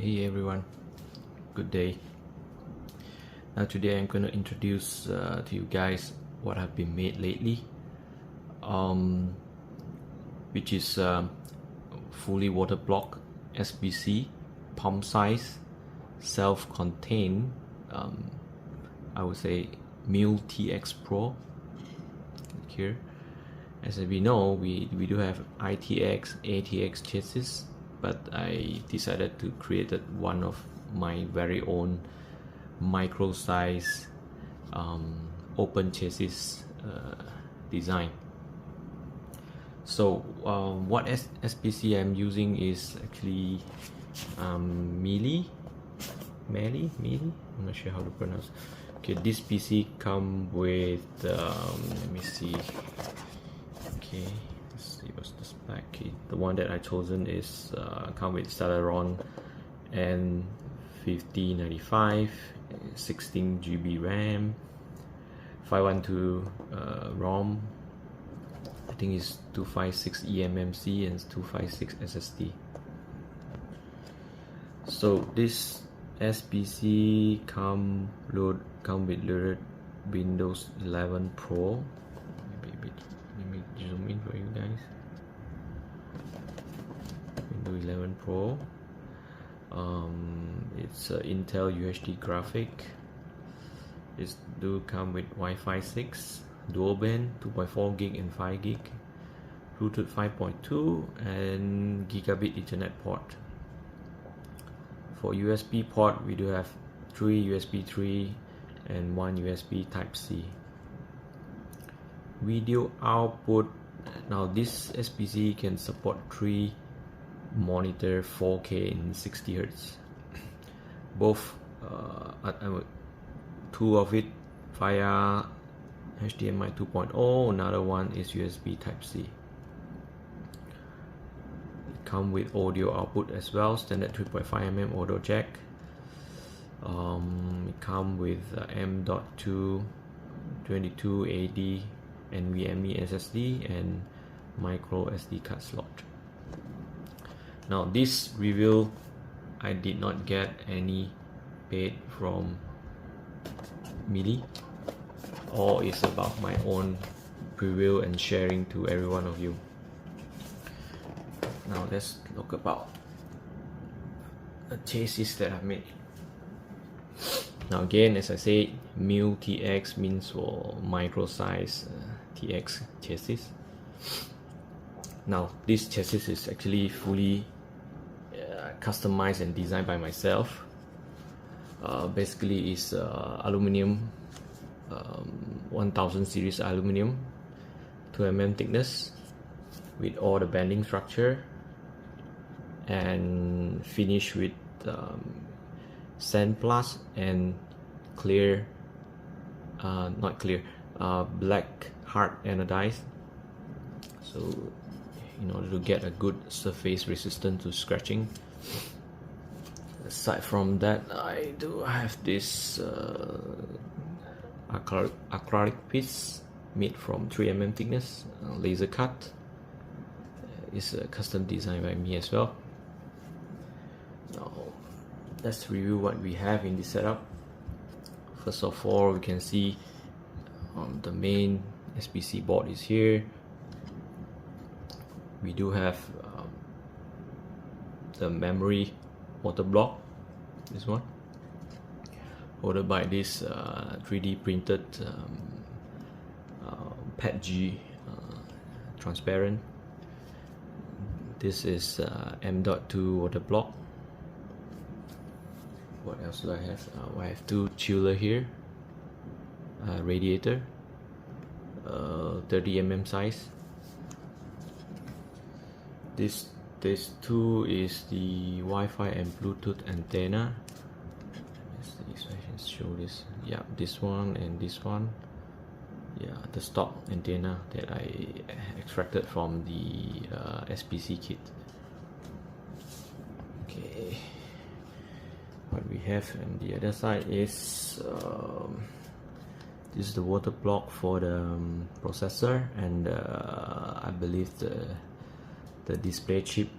Hey everyone, good day. Now today I'm going to introduce to you guys what have been made lately, which is fully water block SBC, palm size, self-contained, I would say Mule TX Pro. Here, as we know, we do have ITX, ATX chassis, but I decided to create one of my very own micro size open chassis design. So what SBC I'm using is actually Mealy, I'm not sure how to pronounce. Okay, this PC come with let me see. Okay, let's see what's the spec. Okay, the one that I chosen is come with Celeron and 5095, 16 GB RAM, 512 ROM. I think it's 256 eMMC and 256 SSD. So this SBC come with loaded Windows 11 Pro. Let me zoom in for you guys. Windows 11 Pro. It's Intel UHD graphic. It do come with Wi-Fi 6, dual band, 2.4 gig and 5 gig, Bluetooth 5.2, and gigabit Ethernet port. For USB port, we do have 3 USB 3 and 1 USB Type-C. Video output, now this SBC can support 3 monitor 4K in 60 Hz. Both 2 of it via HDMI 2.0, another one is USB Type-C. Come with audio output as well, standard 3.5mm audio jack. It come with M.2 22 AD NVMe SSD and micro SD card slot. Now this review, I did not get any paid from Mealy, or it's about my own preview and sharing to every one of you. Now let's look about the chassis that I've made. Now again, as I say, Mule TX means for micro size TX chassis. Now this chassis is actually fully customized and designed by myself. Basically it's aluminum, 1000 series aluminum, 2mm thickness, with all the bending structure, and finished with sandblast and clear, not clear, black hard anodized. So in order to get a good surface resistance to scratching. Aside from that, I do have this acrylic piece made from 3mm thickness, laser cut. It's a custom design by me as well. Now let's review what we have in this setup. First of all, we can see the main SBC board is here. We do have the memory water block, this one, followed by this 3D printed PETG transparent. This is M.2 water block. What else do I have? I have 2 chiller here, radiator, 30mm size. This 2 is the Wi-Fi and Bluetooth antenna. Let's see if I can show this. Yeah, this one and this one. Yeah, the stock antenna that I extracted from the SBC kit. Okay, what we have on the other side is this is the water block for the processor, and I believe the display chip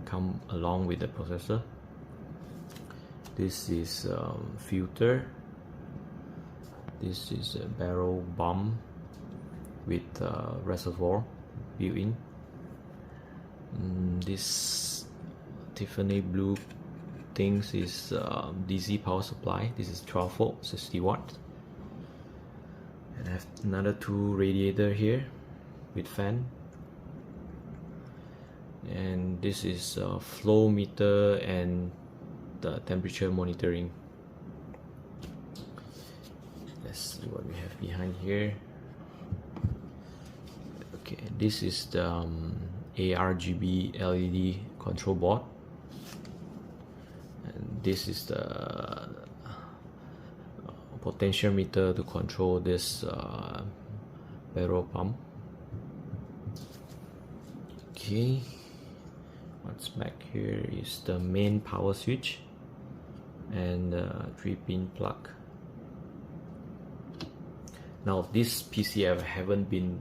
come along with the processor. This is filter. This is a barrel pump with reservoir built in. This Tiffany blue things is DC power supply. This is 12 volt 60 watt. And I have another 2 radiator here with fan. And this is flow meter and the temperature monitoring. Let's see what we have behind here. Okay, this is the ARGB LED control board, and this is the potentiometer to control this barrel pump. Okay, what's back here is the main power switch and 3-pin plug. Now this PC I haven't been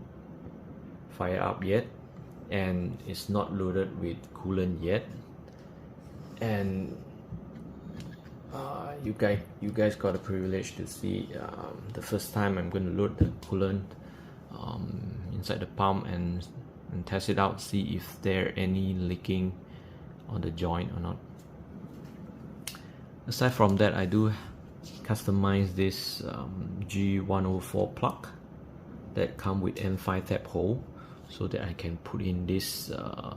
fired up yet, and it's not loaded with coolant yet, and you guys got a privilege to see the first time I'm going to load the coolant inside the pump and test it out, see if there any leaking on the joint or not. Aside from that, I do customize this G104 plug that come with M5 tap hole, so that I can put in this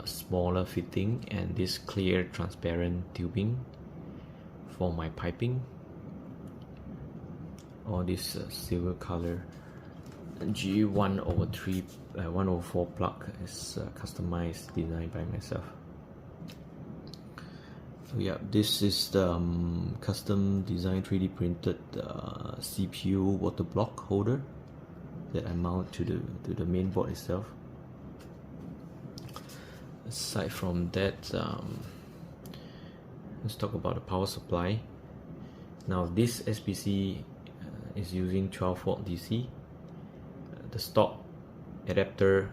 smaller fitting and this clear transparent tubing for my piping. Or this silver color G104 plug is customized, designed by myself. So yeah, this is the custom design 3D printed CPU water block holder that I mount to the main board itself. Aside from that, let's talk about the power supply. Now this SBC is using 12 volt DC. The stock adapter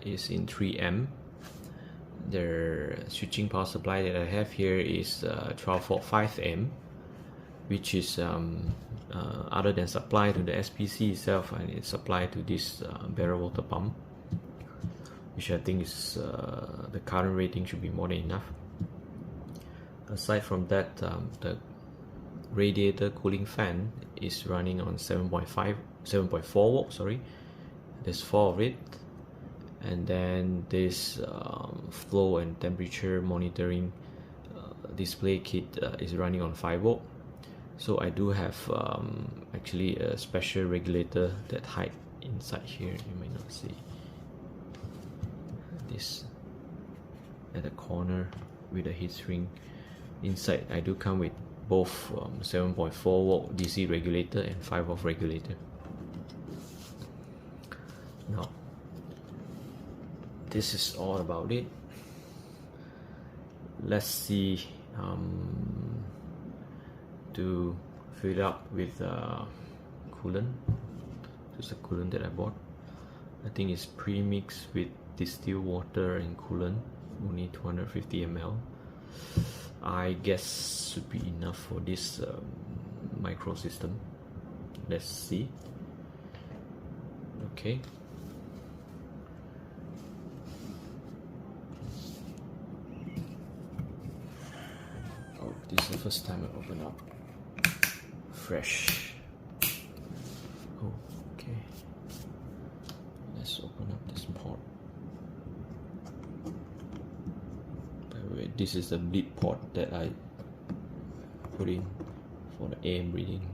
is in 3M. The switching power supply that I have here is 12 volt 5M, which is other than supply to the SBC itself, and it's supplied to this barrel water pump, which I think is the current rating should be more than enough. Aside from that, the radiator cooling fan is running on 7.4 volt, sorry. There's 4 of it, and then this flow and temperature monitoring display kit is running on 5 volt. So I do have actually a special regulator that hide inside here. You might not see this at the corner with a heat shrink. Inside I do come with both 7.4 volt DC regulator and 5 volt regulator. Now this is all about it. Let's see, to fill it up with coolant. This is the coolant that I bought. I think it's pre-mixed with distilled water and coolant, only 250 ml. I guess should be enough for this micro system. Let's see. Okay. Oh, this is the first time I open up. Fresh. Oh, okay. Let's open up this port. By the way, this is the bleed port that I put in for the air breathing.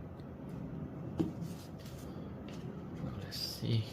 Now let's see.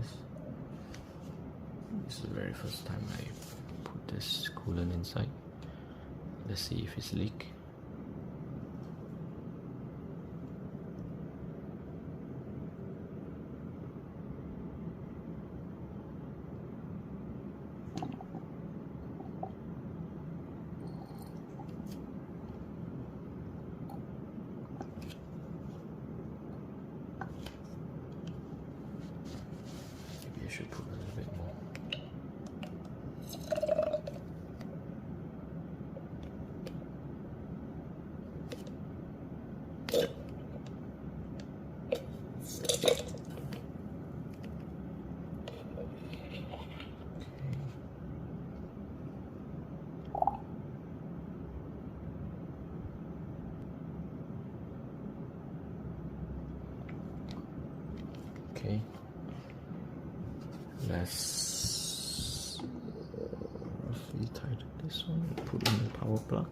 this. This is the very first time I put this coolant inside. Let's see if it's leak. Maybe I should put a little bit more. Okay, let's roughly tighten this one and put in the power plug.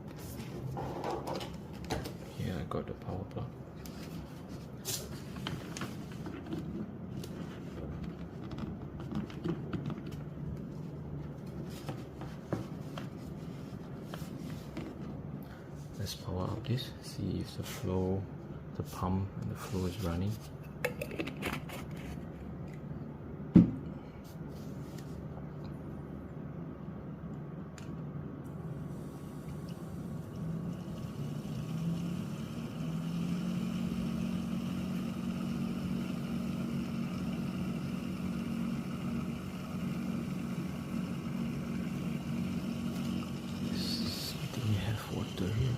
Here I got the power plug. Let's power up this, see if the flow, the pump and the flow is running. We have water here.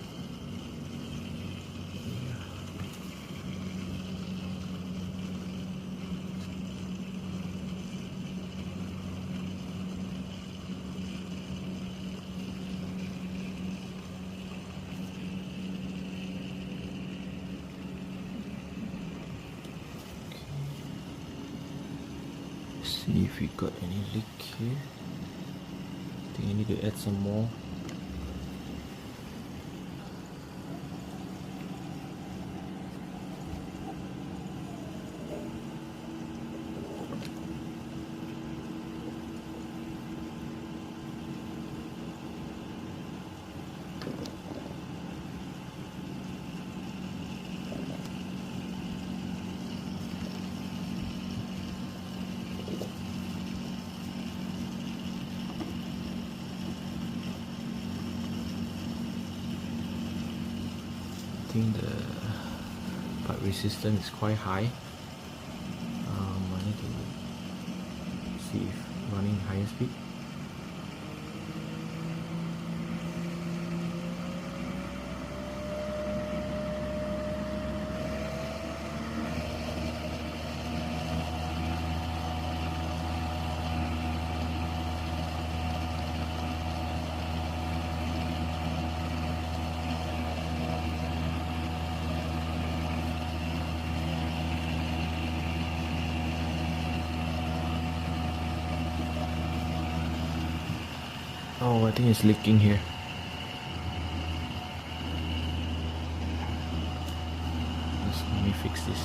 See if we got any leak here. I think I need to add some more. I think the pipe resistance is quite high. I need to see if running higher speed. Oh, I think it's leaking here. Let me fix this.